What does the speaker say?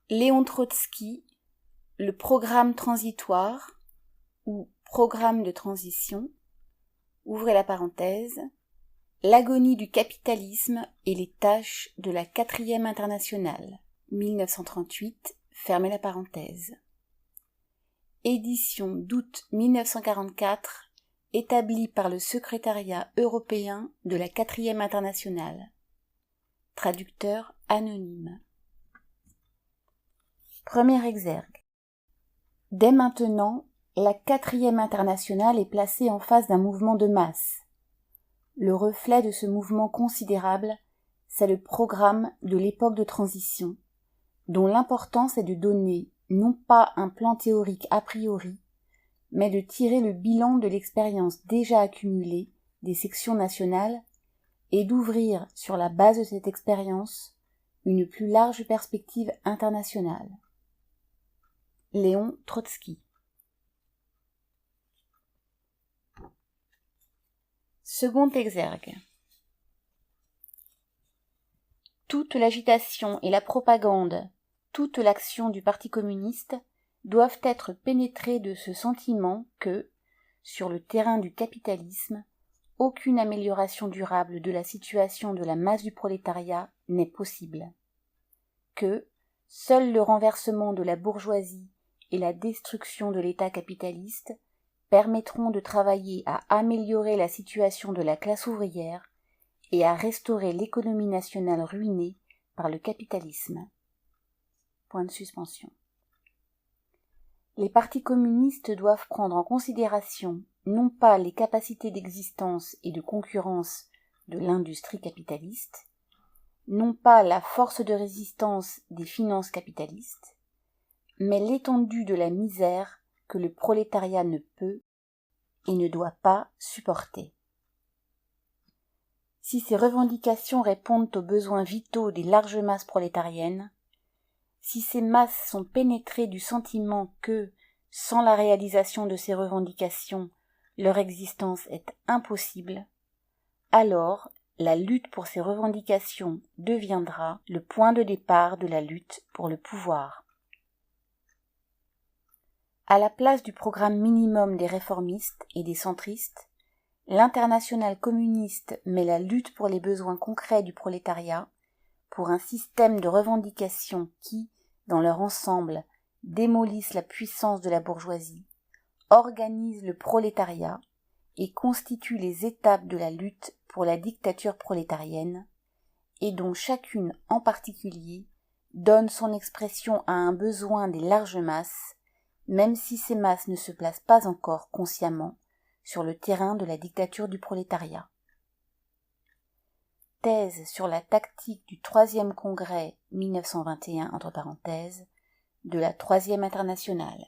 Léon Trotsky, le programme transitoire ou programme de transition, ouvrez la parenthèse, l'agonie du capitalisme et les tâches de la 4e internationale, 1938, fermez la parenthèse. Édition d'août 1944, établie par le secrétariat européen de la 4e internationale. Traducteur anonyme. Premier exergue. Dès maintenant, la 4e internationale est placée en face d'un mouvement de masse. Le reflet de ce mouvement considérable, c'est le programme de l'époque de transition, dont l'importance est de donner non pas un plan théorique a priori, mais de tirer le bilan de l'expérience déjà accumulée des sections nationales et d'ouvrir sur la base de cette expérience une plus large perspective internationale. Léon Trotsky. Second exergue. Toute l'agitation et la propagande, toute l'action du Parti communiste doivent être pénétrées de ce sentiment que, sur le terrain du capitalisme, aucune amélioration durable de la situation de la masse du prolétariat n'est possible, que seul le renversement de la bourgeoisie et la destruction de l'État capitaliste permettront de travailler à améliorer la situation de la classe ouvrière et à restaurer l'économie nationale ruinée par le capitalisme. Point de suspension. Les partis communistes doivent prendre en considération non pas les capacités d'existence et de concurrence de l'industrie capitaliste, non pas la force de résistance des finances capitalistes, mais l'étendue de la misère que le prolétariat ne peut et ne doit pas supporter. Si ces revendications répondent aux besoins vitaux des larges masses prolétariennes, si ces masses sont pénétrées du sentiment que, sans la réalisation de ces revendications, leur existence est impossible, alors la lutte pour ces revendications deviendra le point de départ de la lutte pour le pouvoir. À la place du programme minimum des réformistes et des centristes, l'Internationale communiste met la lutte pour les besoins concrets du prolétariat, pour un système de revendications qui, dans leur ensemble, démolissent la puissance de la bourgeoisie, organisent le prolétariat et constituent les étapes de la lutte pour la dictature prolétarienne, et dont chacune en particulier donne son expression à un besoin des larges masses, même si ces masses ne se placent pas encore consciemment sur le terrain de la dictature du prolétariat. Thèse sur la tactique du 3e congrès 1921 entre parenthèses de la 3e internationale.